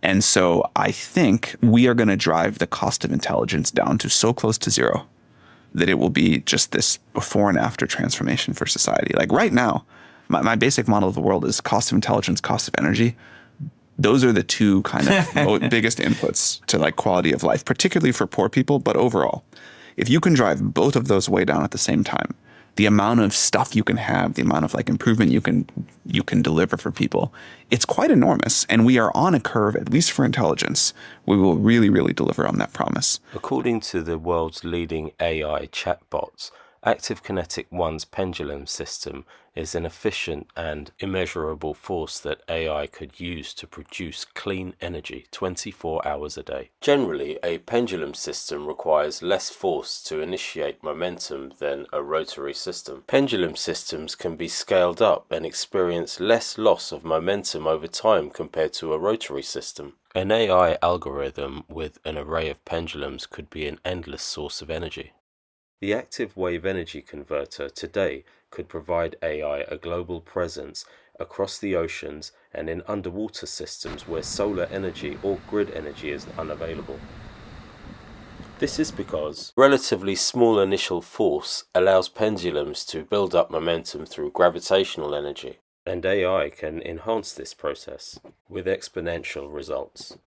And so I think we are going to drive the cost of intelligence down to so close to zero that it will be just this before and after transformation for society. Like right now, my basic model of the world is cost of intelligence, cost of energy. Those are the two kind of biggest inputs to like quality of life, particularly for poor people, but overall. If you can drive both of those way down at the same time, the amount of stuff you can have, the amount of like improvement you can deliver for people, it's quite enormous. And we are on a curve, at least for intelligence. We will really, really deliver on that promise. According to the world's leading AI chatbots, Active Kinetic 1's pendulum system is an efficient and immeasurable force that AI could use to produce clean energy 24 hours a day. Generally, a pendulum system requires less force to initiate momentum than a rotary system. Pendulum systems can be scaled up and experience less loss of momentum over time compared to a rotary system. An AI algorithm with an array of pendulums could be an endless source of energy. The active wave energy converter today could provide AI a global presence across the oceans and in underwater systems where solar energy or grid energy is unavailable. This is because relatively small initial force allows pendulums to build up momentum through gravitational energy, and AI can enhance this process with exponential results.